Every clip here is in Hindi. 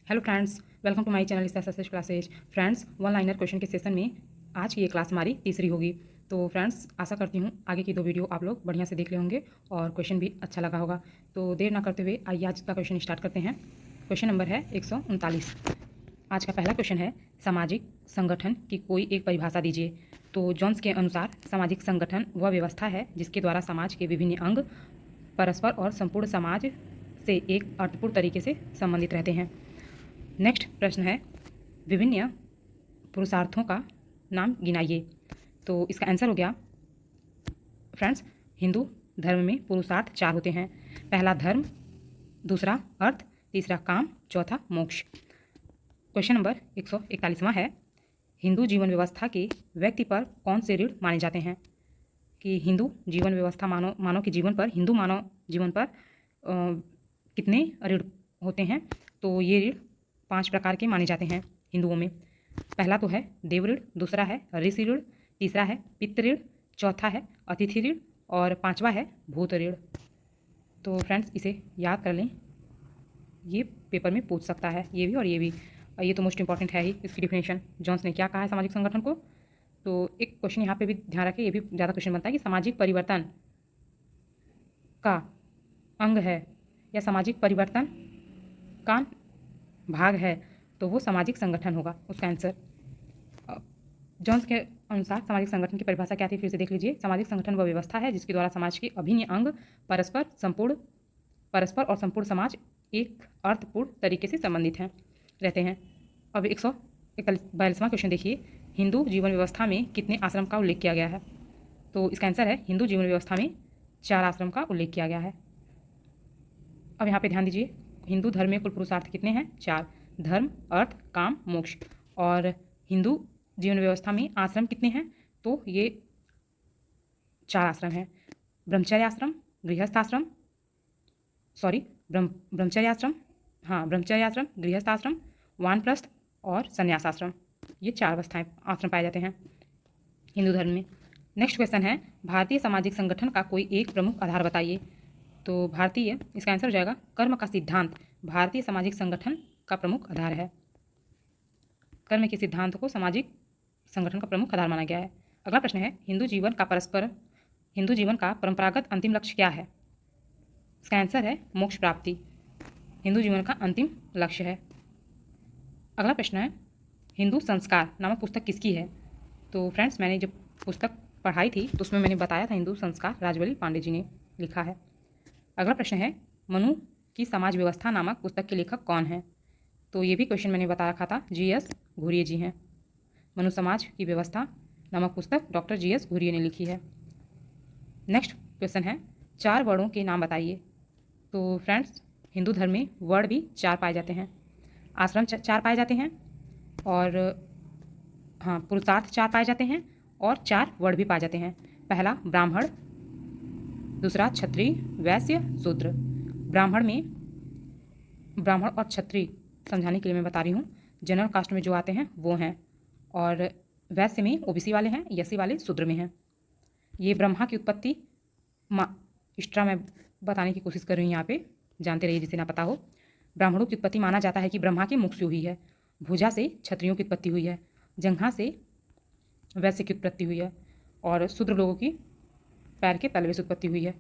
Hello friends, welcome to my channel S classes. Friends, one liner question के सेशन में आज की ये क्लास हमारी तीसरी होगी। तो फ्रेंड्स, आशा करती हूँ आगे की दो वीडियो आप लोग बढ़िया से देख ले होंगे और क्वेश्चन भी अच्छा लगा होगा। तो देर ना करते हुए आइए आज का क्वेश्चन स्टार्ट करते हैं। क्वेश्चन नंबर है 139। आज का पहला क्वेश्चन है, सामाजिक संगठन की कोई एक परिभाषा दीजिए। तो जॉन्स के अनुसार सामाजिक संगठन वह व्यवस्था है जिसके द्वारा समाज के विभिन्न अंग परस्पर और संपूर्ण समाज से एक अर्थपूर्ण तरीके से संबंधित रहते हैं। नेक्स्ट प्रश्न है, विभिन्न पुरुषार्थों का नाम गिनाइए। तो इसका आंसर हो गया फ्रेंड्स, हिंदू धर्म में पुरुषार्थ 4 होते हैं। पहला धर्म, दूसरा अर्थ, तीसरा काम, चौथा मोक्ष। क्वेश्चन नंबर 141वां है, हिंदू जीवन व्यवस्था के व्यक्ति पर कौन से ऋण माने जाते हैं। कि हिंदू जीवन व्यवस्था मानव के जीवन पर, हिंदू मानव जीवन पर कितने ऋण होते हैं। तो ये ऋण 5 प्रकार के माने जाते हैं हिंदुओं में। पहला तो है देव ऋण, दूसरा है ऋषि ऋण, तीसरा है पितृ ऋण, चौथा है अतिथि ऋण और पांचवा है भूत ऋण। तो फ्रेंड्स, इसे याद कर लें, ये पेपर में पूछ सकता है, ये भी और ये भी। और ये तो मोस्ट इंपॉर्टेंट है ही, इसकी डिफिनेशन जॉन्स ने क्या कहा है सामाजिक संगठन को। तो एक क्वेश्चन यहाँ पे भी ध्यान रखें, ये भी ज़्यादा क्वेश्चन बनता है कि सामाजिक परिवर्तन का अंग है या सामाजिक परिवर्तन का भाग है, तो वो सामाजिक संगठन होगा उसका आंसर। जॉन्स के अनुसार सामाजिक संगठन की परिभाषा क्या थी, फिर से देख लीजिए। सामाजिक संगठन वह व्यवस्था है जिसके द्वारा समाज के अभिन्न अंग परस्पर और संपूर्ण समाज एक अर्थपूर्ण तरीके से संबंधित हैं रहते हैं। अब 142वां क्वेश्चन देखिए, हिंदू जीवन व्यवस्था में कितने आश्रम का उल्लेख किया गया है। तो इसका आंसर है, हिंदू जीवन व्यवस्था में 4 आश्रम का उल्लेख किया गया है। अब यहाँ पे ध्यान दीजिए, हिंदू धर्म में कुल पुरुषार्थ कितने हैं, 4। धर्म, अर्थ, काम, मोक्ष। और हिंदू जीवन व्यवस्था में आश्रम कितने हैं, तो ये 4 आश्रम हैं। ब्रह्मचर्य आश्रम, गृहस्थ आश्रम, ब्रह्मचर्य आश्रम, ब्रह्मचर्य आश्रम, गृहस्थ आश्रम, वानप्रस्थ और संन्यास आश्रम। ये 4 अवस्थाएं आश्रम पाए जाते हैं हिंदू धर्म में। नेक्स्ट क्वेश्चन है, भारतीय सामाजिक संगठन का कोई एक प्रमुख आधार बताइए। तो भारतीय, इसका आंसर हो जाएगा कर्म का सिद्धांत भारतीय सामाजिक संगठन का प्रमुख आधार है। कर्म के सिद्धांत को सामाजिक संगठन का प्रमुख आधार माना गया है। अगला प्रश्न है, हिंदू जीवन का परंपरागत अंतिम लक्ष्य क्या है। इसका आंसर है मोक्ष प्राप्ति, हिंदू जीवन का अंतिम लक्ष्य है। अगला प्रश्न है, हिंदू संस्कार नामक पुस्तक किसकी है। तो फ्रेंड्स, मैंने जब पुस्तक पढ़ाई थी तो उसमें मैंने बताया था हिंदू संस्कार राजवली पांडे जी ने लिखा है। अगला प्रश्न है, मनु की समाज व्यवस्था नामक पुस्तक के लेखक कौन है। तो ये भी क्वेश्चन मैंने बता रखा था, GS घुरिये जी हैं। मनु समाज की व्यवस्था नामक पुस्तक डॉक्टर GS घुरिये ने लिखी है। नेक्स्ट क्वेश्चन है, 4 वर्णों के नाम बताइए। तो फ्रेंड्स, हिंदू धर्म में वर्ण भी 4 पाए जाते हैं, आश्रम 4 पाए जाते हैं, और पुरुषार्थ 4 पाए जाते हैं, और 4 वर्ण भी पाए जाते हैं। पहला ब्राह्मण, दूसरा क्षत्रिय, वैश्य, शूद्र। ब्राह्मण और क्षत्रिय समझाने के लिए मैं बता रही हूँ, जनरल कास्ट में जो आते हैं वो हैं, और वैश्य में OBC वाले हैं, SC वाले शूद्र में हैं। ये ब्रह्मा की उत्पत्ति एक्स्ट्रा मैं बताने की कोशिश कर रही हूँ यहाँ पे, जानते रहिए जिसे ना पता हो। ब्राह्मणों की उत्पत्ति माना जाता है कि ब्रह्मा के मुख से हुई है, भुजा से क्षत्रियों की उत्पत्ति हुई है, जंघा से वैश्य की उत्पत्ति हुई है, और शूद्र लोगों की पैर के तलवे से उत्पत्ति हुई है।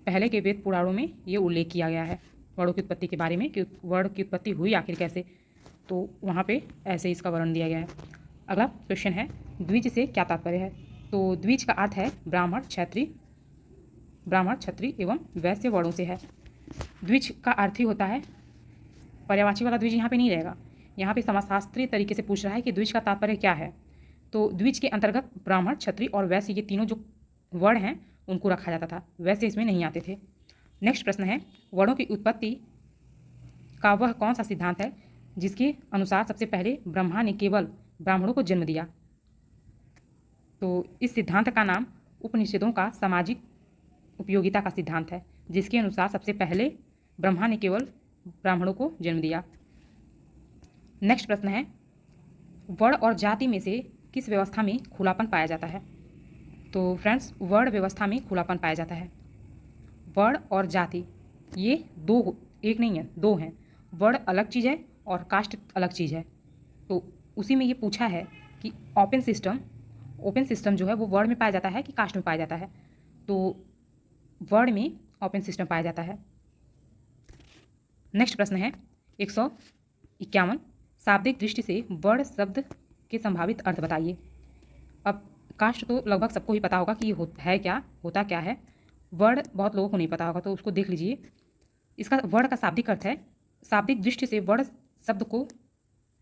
पहले के वेद पुराणों में ये उल्लेख किया गया है वर्णों की उत्पत्ति के बारे में, कि वर्ण की उत्पत्ति हुई आखिर कैसे, तो वहाँ पे ऐसे इसका वर्णन दिया गया है। अगला क्वेश्चन है, द्विज से क्या तात्पर्य है। तो द्विज का अर्थ है ब्राह्मण, क्षत्रिय एवं वैश्य वर्णों से है। द्विज का अर्थ ही होता है, पर्यायवाची वाला द्विज यहाँ पे नहीं रहेगा। यहाँ पे समाजशास्त्रीय तरीके से पूछ रहा है कि द्विज का तात्पर्य क्या है। तो द्विज के अंतर्गत ब्राह्मण, क्षत्रिय और वैश्य, ये तीनों जो वर्ण हैं उनको रखा जाता था, वैसे इसमें नहीं आते थे। नेक्स्ट प्रश्न है, वर्णों की उत्पत्ति का वह कौन सा सिद्धांत है जिसके अनुसार सबसे पहले ब्रह्मा ने केवल ब्राह्मणों को जन्म दिया। तो इस सिद्धांत का नाम उपनिषदों का सामाजिक उपयोगिता का सिद्धांत है, जिसके अनुसार सबसे पहले ब्रह्मा ने केवल ब्राह्मणों को जन्म दिया। नेक्स्ट प्रश्न है, वर्ण और जाति में से किस व्यवस्था में खुलापन पाया जाता है। तो फ्रेंड्स, वर्ण व्यवस्था में खुलापन पाया जाता है। वर्ण और जाति ये 2, एक नहीं है, 2 हैं। वर्ण अलग चीज़ है और कास्ट अलग चीज़ है। तो उसी में ये पूछा है कि ओपन सिस्टम जो है वो वर्ड में पाया जाता है कि कास्ट में पाया जाता है। तो वर्ड में ओपन सिस्टम पाया जाता है। नेक्स्ट प्रश्न है 151, शाब्दिक दृष्टि से वर्ड शब्द के संभावित अर्थ बताइए। अब कास्ट तो लगभग सबको ही पता होगा कि ये है क्या, होता क्या है। वर्ड बहुत लोगों को नहीं पता होगा, तो उसको देख लीजिए। इसका वर्ड का शाब्दिक अर्थ है, शाब्दिक दृष्टि से वर्ड शब्द को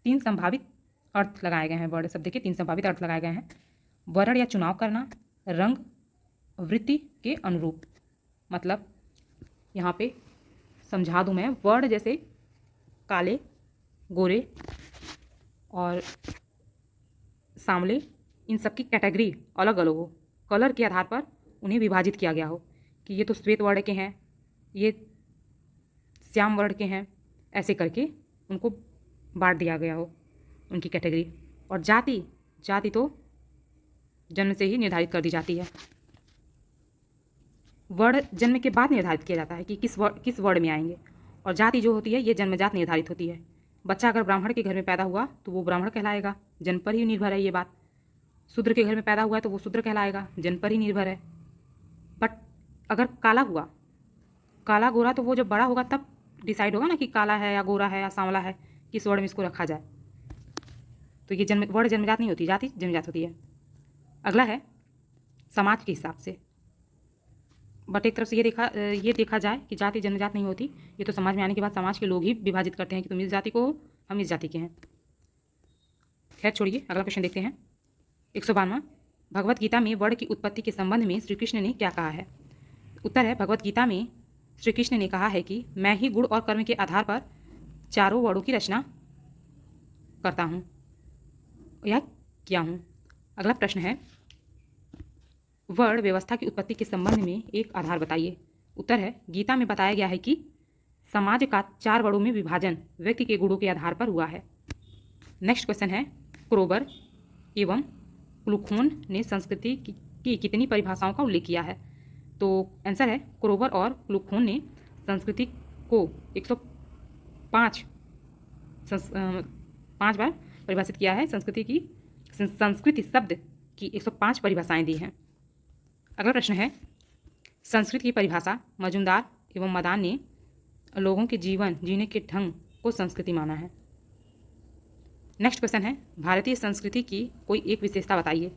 3 संभावित अर्थ लगाए गए हैं। वर्ड शब्द के 3 संभावित अर्थ लगाए गए हैं। वर्ण या चुनाव करना, रंग वृत्ति के अनुरूप। मतलब यहाँ पे समझा दूँ मैं, वर्ड जैसे काले, गोरे और सांवले, इन सब की कैटेगरी अलग अलग हो, कलर के आधार पर उन्हें विभाजित किया गया हो कि ये तो श्वेत वर्ण के हैं, ये श्याम वर्ण के हैं, ऐसे करके उनको बांट दिया गया हो उनकी कैटेगरी। और जाति तो जन्म से ही निर्धारित कर दी जाती है। वर्ण जन्म के बाद निर्धारित किया जाता है कि किस वर्ण में आएंगे, और जाति जो होती है ये जन्मजात निर्धारित होती है। बच्चा अगर ब्राह्मण के घर में पैदा हुआ तो वो ब्राह्मण कहलाएगा, जन्म पर ही निर्भर है ये बात। शूद्र के घर में पैदा हुआ है तो वो शूद्र कहलाएगा, जन्म पर ही निर्भर है। बट अगर काला हुआ, काला गोरा, तो वो जब बड़ा होगा तब डिसाइड होगा ना कि काला है या गोरा है या सांवला है, किस वर्ण में इसको रखा जाए। तो ये वर्ण जन्मजात नहीं होती, जाति जन्मजात होती है। अगला है समाज के हिसाब से। बट एक तरफ से ये देखा जाए कि जाति जन्मजात नहीं होती, ये तो समाज में आने के बाद समाज के लोग ही विभाजित करते हैं कि तुम इस जाति को हो, हम इस जाति के हैं। खैर छोड़िए, अगला क्वेश्चन देखते हैं। 152, भगवत गीता में वर्ण की उत्पत्ति के संबंध में श्री कृष्ण ने क्या कहा है। उत्तर है, भगवत गीता में श्री कृष्ण ने कहा है कि मैं ही गुण और कर्म के आधार पर चारों वर्णों की रचना करता हूँ या किया हूँ। अगला प्रश्न है, वर्ण व्यवस्था की उत्पत्ति के संबंध में एक आधार बताइए। उत्तर है, गीता में बताया गया है कि समाज का 4 वर्णों में विभाजन व्यक्ति के गुणों के आधार पर हुआ है। नेक्स्ट क्वेश्चन है, क्रोबर एवं क्लुखोन ने संस्कृति की कितनी परिभाषाओं का उल्लेख किया है। तो आंसर है, क्रोबर और क्लुखोन ने संस्कृति को 105 बार परिभाषित किया है। संस्कृति शब्द की 105 परिभाषाएं दी हैं। अगला प्रश्न है, संस्कृत की परिभाषा मजुमदार एवं मदान ने लोगों के जीवन जीने के ढंग को संस्कृति माना है। नेक्स्ट क्वेश्चन है, भारतीय संस्कृति की कोई एक विशेषता बताइए।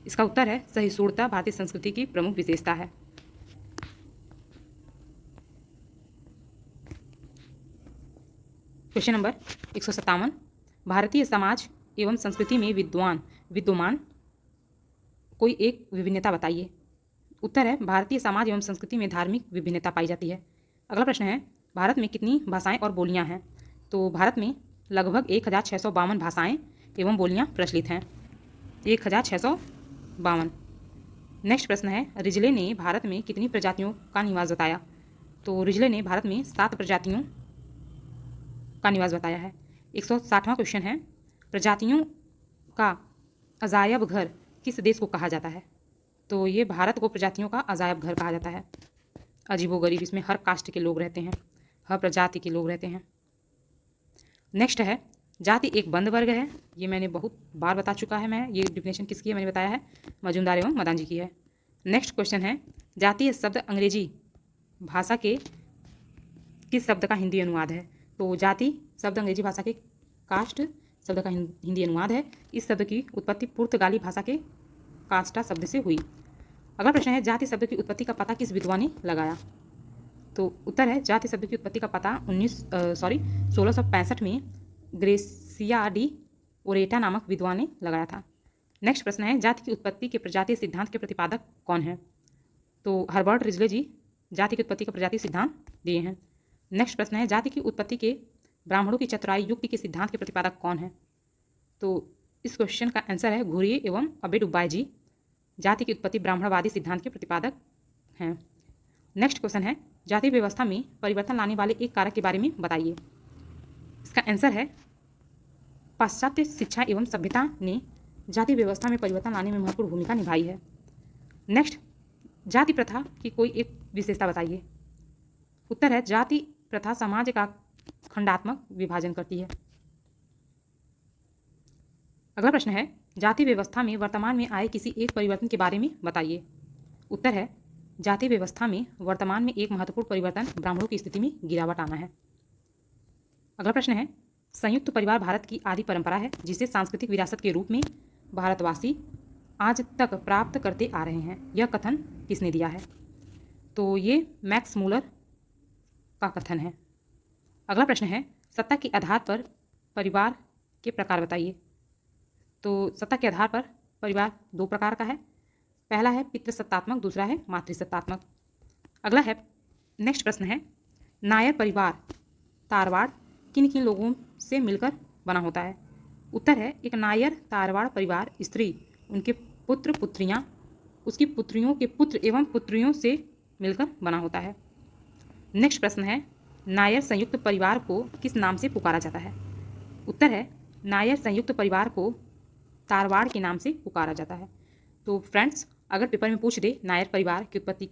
इसका उत्तर है, सहिष्णुता भारतीय संस्कृति की प्रमुख विशेषता है। क्वेश्चन नंबर 157, भारतीय समाज एवं संस्कृति में विद्यमान कोई एक विभिन्नता बताइए। उत्तर है, भारतीय समाज एवं संस्कृति में धार्मिक विभिन्नता पाई जाती है। अगला प्रश्न है, भारत में कितनी भाषाएं और बोलियां हैं। तो भारत में लगभग 1652 भाषाएं एवं बोलियां प्रचलित हैं। 1652। नेक्स्ट प्रश्न है, रिजले ने भारत में कितनी प्रजातियों का निवास बताया। तो रिजले ने भारत में 7 प्रजातियों का निवास बताया है। 160वां क्वेश्चन है, प्रजातियों का अजायब घर किस देश को कहा जाता है। तो ये भारत को प्रजातियों का अजायब घर कहा जाता है। अजीबोगरीब, इसमें हर कास्ट के लोग रहते हैं, हर प्रजाति के लोग रहते हैं। नेक्स्ट है, जाति एक बंद वर्ग है। ये मैंने बहुत बार बता चुका है। मैं ये डिफिनेशन किसकी है मैंने बताया है, मजूमदार एवं मदान जी की है। नेक्स्ट क्वेश्चन है, जातीय शब्द अंग्रेजी भाषा के किस शब्द का हिंदी अनुवाद है। तो जाति शब्द अंग्रेजी भाषा के कास्ट शब्द का हिंदी अनुवाद है। इस शब्द की उत्पत्ति पुर्तगाली भाषा के कास्टा शब्द से हुई। अगला प्रश्न है, जाति शब्द की उत्पत्ति का पता किस विद्वान ने लगाया। तो उत्तर है, जाति शब्द की उत्पत्ति का पता 1665 में ग्रेसिया डी ओरेटा नामक विद्वान ने लगाया था। नेक्स्ट प्रश्न है, जाति की उत्पत्ति के प्रजातीय सिद्धांत के प्रतिपादक कौन है। तो हर्बर्ट रिजले जी जाति की उत्पत्ति का प्रजातीय सिद्धांत दिए हैं। नेक्स्ट प्रश्न है, जाति की उत्पत्ति के ब्राह्मणों की चतुराई युक्ति के सिद्धांत के प्रतिपादक कौन है। तो इस क्वेश्चन का आंसर है, घुरिये एवं अबेडुब्बाई जी जाति की उत्पत्ति ब्राह्मणवादी सिद्धांत के प्रतिपादक हैं। नेक्स्ट क्वेश्चन है, जाति व्यवस्था में परिवर्तन लाने वाले एक कारक के बारे में बताइए। इसका आंसर है, पाश्चात्य शिक्षा एवं सभ्यता ने जाति व्यवस्था में परिवर्तन लाने में महत्वपूर्ण भूमिका निभाई है। नेक्स्ट, जाति प्रथा की कोई एक विशेषता बताइए। उत्तर है, जाति प्रथा समाज का खंडात्मक विभाजन करती है। अगला प्रश्न है, जाति व्यवस्था में वर्तमान में आए किसी एक परिवर्तन के बारे में बताइए। उत्तर है, जाति व्यवस्था में वर्तमान में एक महत्वपूर्ण परिवर्तन ब्राह्मणों की स्थिति में गिरावट आना है। अगला प्रश्न है, संयुक्त परिवार भारत की आदि परंपरा है जिसे सांस्कृतिक विरासत के रूप में भारतवासी आज तक प्राप्त करते आ रहे हैं। यह कथन किसने दिया है? तो ये मैक्स मूलर का कथन है। अगला प्रश्न है, सत्ता के आधार पर परिवार के प्रकार बताइए। तो सत्ता के आधार पर परिवार दो प्रकार का है। पहला है पितृसत्तात्मक, दूसरा है मातृसत्तात्मक। अगला है, नेक्स्ट प्रश्न है, नायर परिवार तारवाड़ किन किन लोगों से मिलकर बना होता है? उत्तर है, एक नायर तारवाड़ परिवार स्त्री, उनके पुत्र पुत्रियां, उसकी पुत्रियों के पुत्र एवं पुत्रियों से मिलकर बना होता है। नेक्स्ट प्रश्न है, नायर संयुक्त परिवार को किस नाम से पुकारा जाता है? उत्तर है, नायर संयुक्त परिवार को तारवाड़ के नाम से पुकारा जाता है। तो फ्रेंड्स, अगर पेपर में पूछ दे नायर परिवार की उत्पत्ति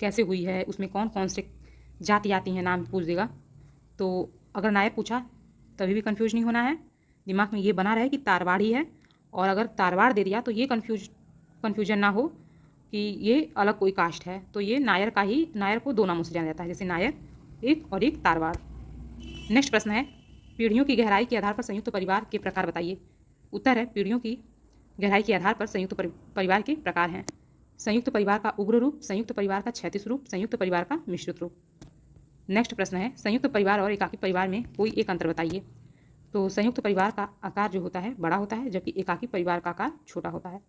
कैसे हुई है, उसमें कौन कौन से जाति आती हैं, नाम पूछ देगा, तो अगर नायर पूछा तभी भी कंफ्यूज नहीं होना है। दिमाग में ये बना रहे कि तारवाड़ ही है, और अगर तारवाड़ दे दिया तो ये कन्फ्यूजन ना हो कि ये अलग कोई कास्ट है। तो ये नायर को दो नामों से जाना जाता है, जैसे नायर एक और एक तारवाड़। नेक्स्ट प्रश्न है, पीढ़ियों की गहराई के आधार पर संयुक्त परिवार के प्रकार बताइए। उत्तर है, पीढ़ियों की गहराई के आधार पर संयुक्त परिवार के प्रकार हैं। संयुक्त परिवार का उग्र रूप, संयुक्त परिवार का क्षैतिज रूप, संयुक्त परिवार का मिश्रित रूप। नेक्स्ट प्रश्न है, संयुक्त परिवार और एकाकी परिवार में कोई एक अंतर बताइए। तो संयुक्त परिवार का आकार जो होता है बड़ा होता है, जबकि एकाकी परिवार का आकार छोटा होता है।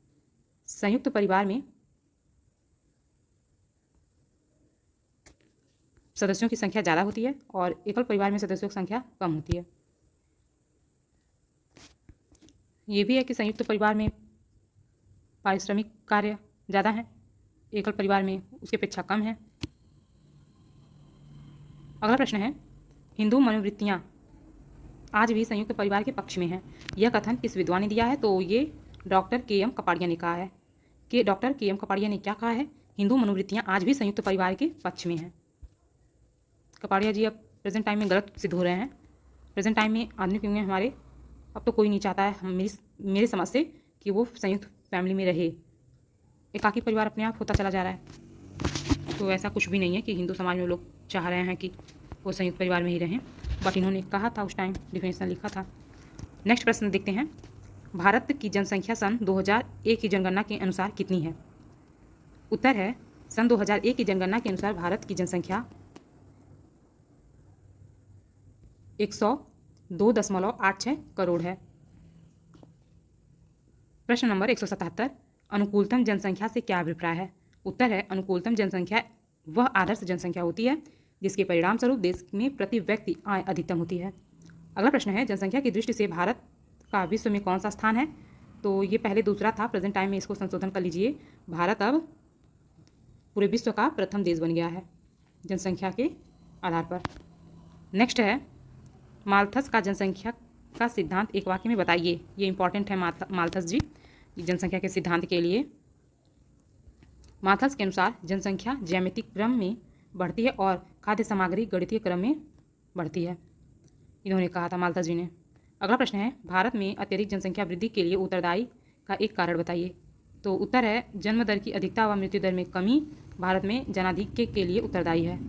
संयुक्त परिवार में सदस्यों की संख्या ज़्यादा होती है और एकल परिवार में सदस्यों की संख्या कम होती है। ये भी है कि संयुक्त परिवार में पारिश्रमिक कार्य ज़्यादा हैं, एकल परिवार में उसकी अपेक्षा कम है। अगला प्रश्न है, हिंदू मनोवृत्तियाँ आज भी संयुक्त परिवार के पक्ष में हैं। यह कथन किस विद्वान ने दिया है? तो ये डॉक्टर के.एम. कपाड़िया ने कहा है। कि डॉक्टर के.एम. कपाड़िया ने क्या कहा है? हिंदू मनोवृत्तियाँ आज भी संयुक्त परिवार के पक्ष में हैं। कपाड़िया जी अब प्रेजेंट टाइम में गलत सिद्ध हो रहे हैं। प्रेजेंट टाइम में आधुनिक युग में हमारे अब तो कोई नहीं चाहता है, मेरे समझ से, कि वो संयुक्त फैमिली में रहे। एकाकी परिवार अपने आप होता चला जा रहा है। तो ऐसा कुछ भी नहीं है कि हिंदू समाज में लोग चाह रहे हैं कि वो संयुक्त परिवार में ही रहें, बट इन्होंने कहा था उस टाइम, डिफिनेशन लिखा था। नेक्स्ट प्रश्न देखते हैं, भारत की जनसंख्या सन 2001 की जनगणना के अनुसार कितनी है? उत्तर है, सन 2001 की जनगणना के अनुसार भारत की जनसंख्या 102.86 करोड़ है। प्रश्न नंबर 177, अनुकूलतम जनसंख्या से क्या अभिप्राय है? उत्तर है, अनुकूलतम जनसंख्या वह आदर्श जनसंख्या होती है जिसके परिणाम स्वरूप देश में प्रति व्यक्ति आय अधिकतम होती है। अगला प्रश्न है, जनसंख्या की दृष्टि से भारत का विश्व में कौन सा स्थान है? तो ये पहले दूसरा था, प्रेजेंट टाइम में इसको संशोधन कर लीजिए। भारत अब पूरे विश्व का प्रथम देश बन गया है जनसंख्या के आधार पर। नेक्स्ट है, माल्थस का जनसंख्या का सिद्धांत एक वाक्य में बताइए। ये इंपॉर्टेंट है माल्थस जी जनसंख्या के सिद्धांत के लिए। माल्थस के अनुसार जनसंख्या ज्यामितीय क्रम में बढ़ती है और खाद्य सामग्री गणितीय क्रम में बढ़ती है, इन्होंने कहा था माल्थस जी ने। अगला प्रश्न है, भारत में अत्यधिक जनसंख्या वृद्धि के लिए उत्तरदायी का एक कारण बताइए। तो उत्तर है, जन्म दर की अधिकता व मृत्यु दर में कमी भारत में जनाधिक्य के लिए उत्तरदायी है।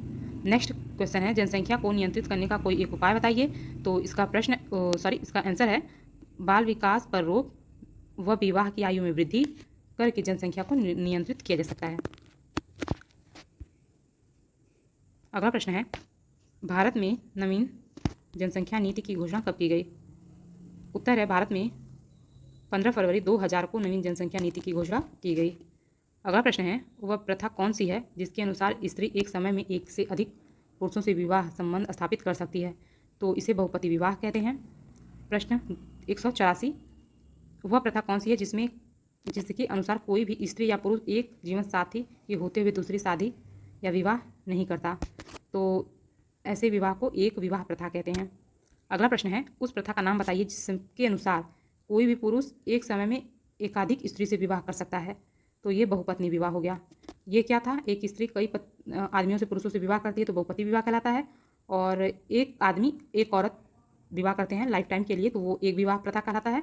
नेक्स्ट क्वेश्चन है, जनसंख्या को नियंत्रित करने का कोई एक उपाय बताइए। तो इसका इसका आंसर है, बाल विकास पर रोक व विवाह की आयु में वृद्धि करके जनसंख्या को नियंत्रित किया जा सकता है। अगला प्रश्न है, भारत में नवीन जनसंख्या नीति की घोषणा कब की गई? उत्तर है, भारत में 15 फरवरी 2000 को नवीन जनसंख्या नीति की घोषणा की गई। अगला प्रश्न है, वह प्रथा कौन सी है जिसके अनुसार स्त्री एक समय में एक से अधिक पुरुषों से विवाह संबंध स्थापित कर सकती है? तो इसे बहुपति विवाह कहते हैं। प्रश्न 184, वह प्रथा कौन सी है जिसके अनुसार कोई भी स्त्री या पुरुष एक जीवन साथी के होते हुए दूसरी शादी या विवाह नहीं करता? तो ऐसे विवाह को एक विवाह प्रथा कहते हैं। अगला प्रश्न है, उस प्रथा का नाम बताइए जिसके अनुसार कोई भी पुरुष एक समय में एकाधिक स्त्री से विवाह कर सकता है? तो ये बहुपत्नी विवाह हो गया। ये क्या था? एक स्त्री कई आदमियों से पुरुषों से विवाह करती है तो बहुपति विवाह कहलाता है, और एक आदमी एक औरत विवाह करते हैं लाइफ टाइम के लिए, तो वो एक विवाह प्रथा कहलाता है।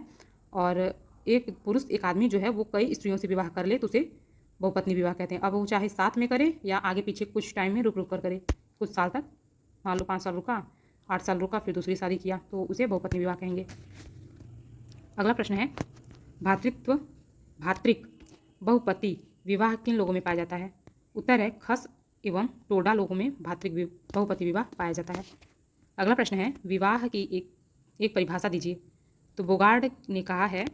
और एक पुरुष एक आदमी जो है वो कई स्त्रियों से विवाह कर ले तो उसे बहुपत्नी विवाह कहते हैं। अब वो चाहे साथ में करे या आगे पीछे कुछ टाइम में रुक रुक कर करे, कुछ साल तक, मान लो 5 साल रुका, 8 साल रुका, फिर दूसरी शादी किया, तो उसे बहुपत्नी विवाह कहेंगे। अगला प्रश्न है, भातृक बहुपति विवाह किन लोगों में पाया जाता है? उत्तर है खस एवं टोडा लोगों में भातृक बहुपति विवाह पाया जाता है। अगला प्रश्न है, विवाह की एक परिभाषा दीजिए। तो बोगार्ड ने कहा है,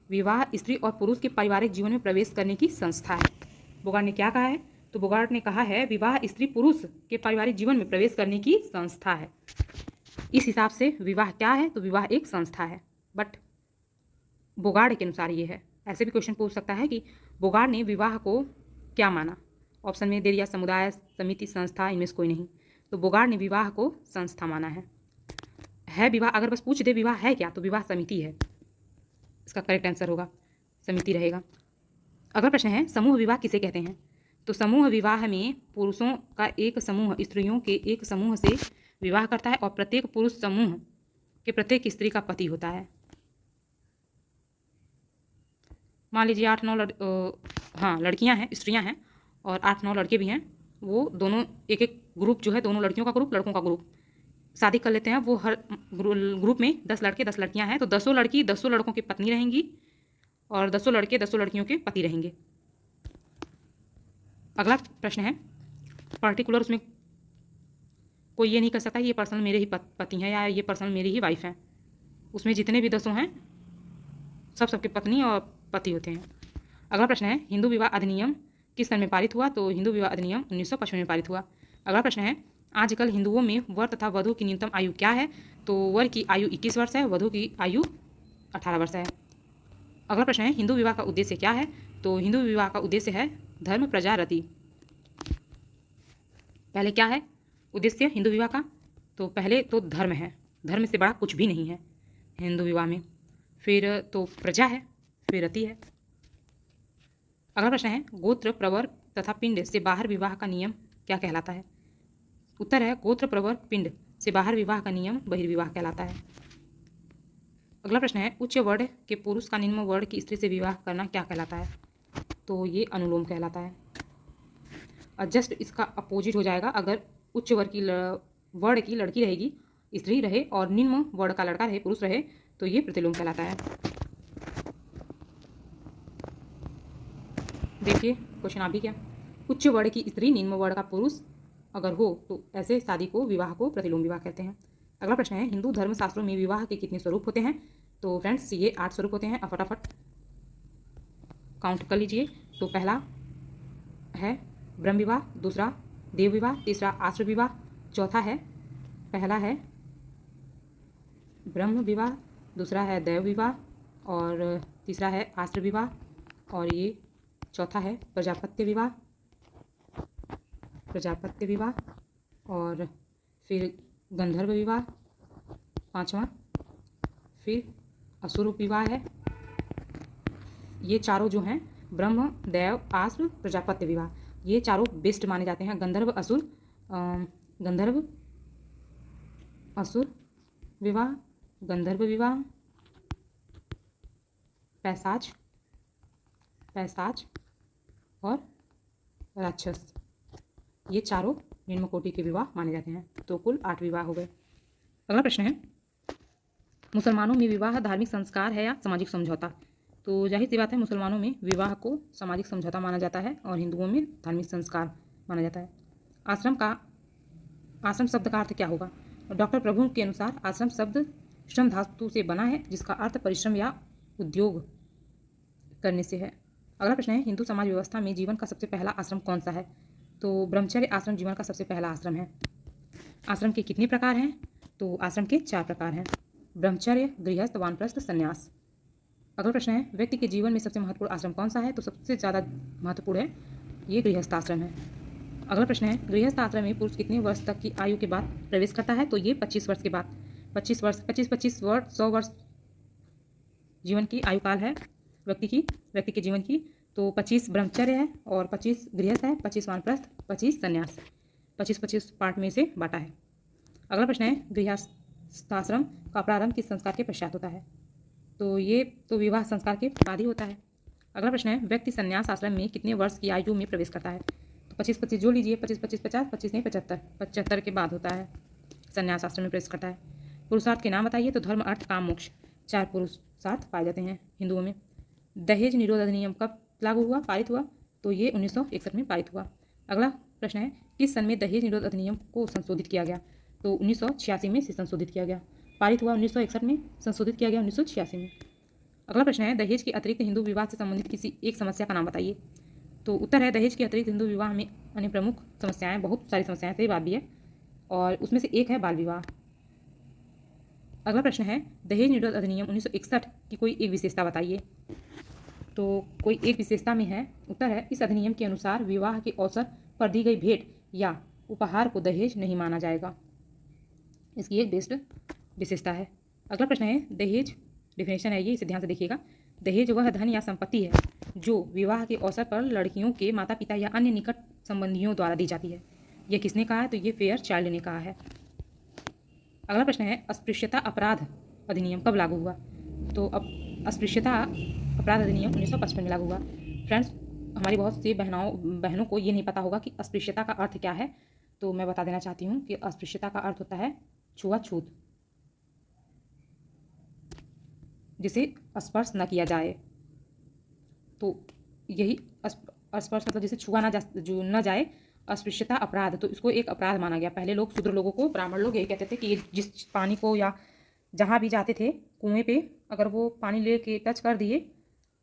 विवाह स्त्री और पुरुष के पारिवारिक जीवन में प्रवेश करने की संस्था है। बोगार्ड ने क्या कहा है? तो बोगार्ड ने कहा है, विवाह स्त्री पुरुष के पारिवारिक जीवन में प्रवेश करने की संस्था है। इस हिसाब से विवाह क्या है? तो विवाह एक संस्था है, बट बोगार्ड के अनुसार ये है। ऐसे भी क्वेश्चन पूछ सकता है कि बोगार्ड ने विवाह को क्या माना? ऑप्शन में दे दिया समुदाय, समिति, संस्था, इनमें से कोई नहीं। तो बोगार्ड ने विवाह को संस्था माना है विवाह, अगर बस पूछ दे विवाह है क्या, तो विवाह समिति है, इसका करेक्ट आंसर होगा समिति रहेगा। अगला प्रश्न है, समूह विवाह किसे कहते हैं? तो समूह विवाह में पुरुषों का एक समूह स्त्रियों के एक समूह से विवाह करता है और प्रत्येक पुरुष समूह के प्रत्येक स्त्री का पति होता है। मान लीजिए 8-9 लड़कियां हैं, स्त्रियां हैं, और 8-9 लड़के भी हैं। वो दोनों एक एक ग्रुप जो है, दोनों लड़कियों का ग्रुप, लड़कों का ग्रुप शादी कर लेते हैं। वो हर ग्रुप में 10 लड़के 10 लड़कियां हैं, तो 10 लड़की 10 लड़कों की पत्नी रहेंगी और 10 लड़के 10 लड़कियों के पति रहेंगे। अगला प्रश्न है, पर्टिकुलर उसमें कोई ये नहीं कर सकता ये पर्सनल मेरे ही पति हैं या ये पर्सनल मेरी ही वाइफ हैं। उसमें जितने भी 10 हैं सबके पत्नी और पति होते हैं। अगला प्रश्न है, हिंदू विवाह अधिनियम किस सन में पारित हुआ? तो हिंदू विवाह अधिनियम 1955 में पारित हुआ। अगला प्रश्न है, आजकल हिंदुओं में वर तथा वधू की न्यूनतम आयु क्या है? तो वर की आयु 21 वर्ष है, वधू की आयु 18 वर्ष है। अगला प्रश्न है, हिंदू विवाह का उद्देश्य क्या है? तो हिंदू विवाह का उद्देश्य है धर्म प्रजा रति। पहले क्या है उद्देश्य हिंदू विवाह का? तो पहले तो धर्म है, धर्म से बड़ा कुछ भी नहीं है हिंदू विवाह में। फिर तो प्रजा है, फिर रति है। अगला प्रश्न है, गोत्र, प्रवर तथा पिंड से बाहर विवाह का नियम क्या कहलाता है? उत्तर है गोत्र, प्रवर, पिंड से बाहर विवाह का नियम बहिर्विवाह कहलाता है। अगला प्रश्न है, उच्च वर्ण के पुरुष का निम्न वर्ण की स्त्री से विवाह करना क्या कहलाता है? तो ये अनुलोम कहलाता है। और जस्ट इसका अपोजिट हो जाएगा, अगर उच्च वर्ण की लड़की रहेगी, स्त्री रहे, और निम्न वर्ण का लड़का रहे, पुरुष रहे, तो ये प्रतिलोम कहलाता है। देखिए क्वेश्चन आ भी क्या, उच्च वर्ण की स्त्री निम्न वर्ण का पुरुष अगर हो तो ऐसे शादी को विवाह को प्रतिलोम विवाह कहते हैं। अगला प्रश्न है, हिंदू धर्म शास्त्रों में विवाह के कितने स्वरूप होते हैं? तो फ्रेंड्स ये 8 स्वरूप होते हैं। अब फटाफट काउंट कर लीजिए। तो पहला है ब्रह्म विवाह, दूसरा देव विवाह, तीसरा आश्रम विवाह, चौथा है पहला है ब्रह्म विवाह, दूसरा है देव विवाह, और तीसरा है आश्रम विवाह, और ये चौथा है प्रजापत्य विवाह, और फिर गंधर्व विवाह, पांचवा फिर असुर विवाह है। ये चारों जो हैं ब्रह्म, देव, आश्र, प्रजापत्य विवाह, ये चारों बेस्ट माने जाते हैं। गंधर्व असुर विवाह, गंधर्व विवाह, पैशाच और राक्षस, ये चारों निम्न कोटि के विवाह माने जाते हैं। तो कुल 8 विवाह हो गए। अगला प्रश्न है, मुसलमानों में विवाह धार्मिक संस्कार है या सामाजिक समझौता? तो जाहिर सी बात है, मुसलमानों में विवाह को सामाजिक समझौता माना जाता है और हिंदुओं में धार्मिक संस्कार माना जाता है। आश्रम शब्द का अर्थ क्या होगा? डॉक्टर प्रभु के अनुसार आश्रम शब्द श्रम धातु से बना है, जिसका अर्थ परिश्रम या उद्योग करने से है। अगला प्रश्न है, हिंदू समाज व्यवस्था में जीवन का सबसे पहला आश्रम कौन सा है? तो ब्रह्मचर्य आश्रम जीवन का सबसे पहला आश्रम है। आश्रम के कितने प्रकार हैं? तो आश्रम के 4 प्रकार हैं, ब्रह्मचर्य, गृहस्थ, वानप्रस्थ, संन्यास। अगला प्रश्न है, व्यक्ति के जीवन में सबसे महत्वपूर्ण आश्रम कौन सा है? तो सबसे ज़्यादा महत्वपूर्ण है ये गृहस्थ आश्रम है। अगला प्रश्न है, गृहस्थ आश्रम में पुरुष कितने वर्ष तक की आयु के बाद प्रवेश करता है? तो ये 25 वर्ष के बाद, 25 वर्ष 100 वर्ष जीवन की आयु काल है व्यक्ति के जीवन की। तो 25 ब्रह्मचर्य है और 25 गृहस्थ है, 25 वानप्रस्थ, 25 संन्यास, 25 पार्ट में से बांटा है। अगला प्रश्न है, गृहस्थाश्रम का प्रारंभ किस संस्कार के पश्चात होता है? तो ये तो विवाह संस्कार के बाद ही होता है। अगला प्रश्न है, व्यक्ति संन्यास आश्रम में कितने वर्ष की आयु में प्रवेश करता है? तो 25-25 जोड़ लीजिए, 25-25 50, 25 नहीं 75, 75 के बाद होता है संन्यास आश्रम में प्रवेश करता है। पुरुषार्थ के नाम बताइए। तो धर्म, अर्थ, काम, मोक्ष, 4 पुरुषार्थ पाए जाते हैं हिंदुओं में। दहेज निरोध अधिनियम कब लागू हुआ, पारित हुआ? तो ये 1961 में पारित हुआ। अगला प्रश्न है, किस सन में दहेज निरोध अधिनियम को संशोधित किया गया? तो 1986 में से संशोधित किया गया। पारित हुआ 1961 में, संशोधित किया गया 1986 में। अगला प्रश्न है, दहेज के अतिरिक्त हिंदू विवाह से संबंधित किसी एक समस्या का नाम बताइए। तो उत्तर है, दहेज के अतिरिक्त हिंदू विवाह में अन्य प्रमुख समस्याएं, बहुत सारी समस्याएं, सही बात भी है, और उसमें से एक है बाल विवाह। अगला प्रश्न है, दहेज निरोध अधिनियम 1961 की कोई एक विशेषता बताइए। तो कोई एक विशेषता में है, उत्तर है, इस अधिनियम के अनुसार विवाह के अवसर पर दी गई भेंट या उपहार को दहेज नहीं माना जाएगा। इसकी एक बेस्ट विशेषता है। अगला प्रश्न है, दहेज डिफिनेशन है ये, इसे ध्यान से देखिएगा। दहेज वह धन या संपत्ति है जो विवाह के अवसर पर लड़कियों के माता पिता या अन्य निकट संबंधियों द्वारा दी जाती है। यह किसने कहा है? तो ये फेयर चाइल्ड ने कहा है। अगला प्रश्न है, अस्पृश्यता अपराध अधिनियम कब लागू हुआ? तो अब अस्पृश्यता अपराध अधिनियम 1955 में लागू हुआ। फ्रेंड्स, हमारी बहुत सी बहनों को ये नहीं पता होगा कि अस्पृश्यता का अर्थ क्या है। तो मैं बता देना चाहती हूँ कि अस्पृश्यता का अर्थ होता है छुआछूत, जिसे स्पर्श न किया जाए। तो यही स्पर्श मतलब जिसे छुआ न जाए, अस्पृश्यता अपराध, तो इसको एक अपराध माना गया। पहले लोग, शूद्र लोगों को, ब्राह्मण लोग यही कहते थे कि जिस पानी को या जहाँ भी जाते थे कुएं पे, अगर वो पानी ले के टच कर दिए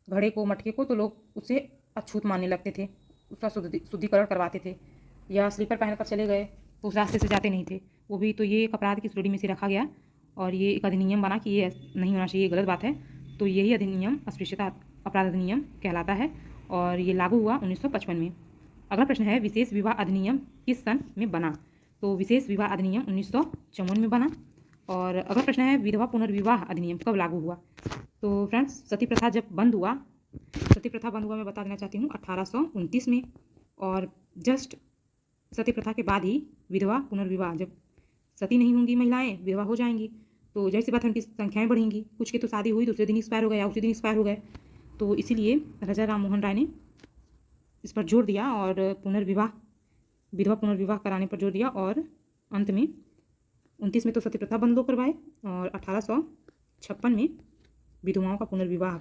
घड़े को, मटके को, तो लोग उसे अछूत मानने लगते थे, उसका शुद्धिकरण करवाते थे। या स्लीपर पहनकर चले गए तो उस रास्ते से जाते नहीं थे, वो भी। तो ये एक अपराध की श्रेणी में से रखा गया और ये एक अधिनियम बना कि ये नहीं होना चाहिए, गलत बात है। तो यही अधिनियम अस्पृश्यता अपराध अधिनियम कहलाता है और ये लागू हुआ 1955 में। अगला प्रश्न है, विशेष विवाह अधिनियम किस सन में बना? तो विशेष विवाह अधिनियम 1954 में बना। और अगला प्रश्न है, विधवा पुनर्विवाह अधिनियम कब लागू हुआ? तो फ्रेंड्स, सती प्रथा जब बंद हुआ, मैं बता देना चाहती हूँ 1829 में। और जस्ट सती प्रथा के बाद ही विधवा पुनर्विवाह, जब सती नहीं होंगी महिलाएं, विधवा हो जाएंगी, तो जैसी बात उनकी संख्याएं बढ़ेंगी। कुछ की तो शादी हुई, दूसरे दिन एक्सपायर हो गए या उसी दिन एक्सपायर हो गए। तो इसीलिए राजा राम मोहन राय ने इस पर जोर दिया और विधवा पुनर्विवाह कराने पर जोर दिया। और अंत में 29 में तो सती प्रथा बंद करवाए और 1856 में विधवाओं का पुनर्विवाह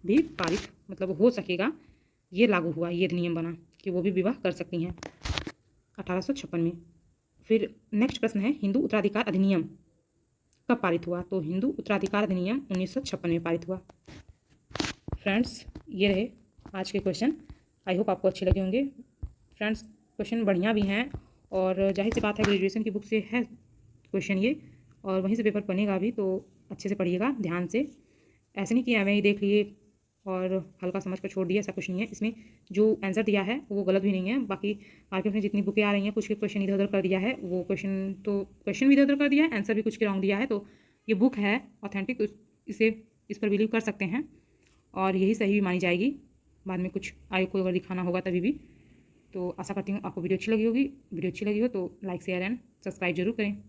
भी पारित, मतलब हो सकेगा, ये लागू हुआ, ये अधिनियम बना कि वो भी विवाह कर सकती हैं 1856 में। फिर नेक्स्ट प्रश्न है, हिंदू उत्तराधिकार अधिनियम कब पारित हुआ? तो हिंदू उत्तराधिकार अधिनियम 1956 में पारित हुआ। फ्रेंड्स, ये रहे आज के क्वेश्चन। आई होप आपको अच्छे लगे होंगे। फ्रेंड्स, क्वेश्चन बढ़िया भी हैं और जाहिर सी बात है ग्रेजुएशन की बुक से है क्वेश्चन ये, और वहीं से पेपर बनेगा भी, तो अच्छे से पढ़िएगा ध्यान से। ऐसे नहीं कि हमें ही देख लिए और हल्का समझ कर छोड़ दिया, ऐसा कुछ नहीं है। इसमें जो आंसर दिया है वो गलत भी नहीं है। बाकी मार्केट में जितनी बुकें आ रही हैं, कुछ के क्वेश्चन इधर उधर कर दिया है, वो क्वेश्चन भी इधर उधर कर दिया है, आंसर भी कुछ के रॉन्ग दिया है। तो ये बुक है ऑथेंटिक, इस पर बिलीव कर सकते हैं और यही सही भी मानी जाएगी। बाद में कुछ आयोग को अगर दिखाना होगा तभी भी। तो आशा करती हूँ आपको वीडियो अच्छी लगी होगी। वीडियो अच्छी लगी हो तो लाइक, शेयर एंड सब्सक्राइब जरूर करें।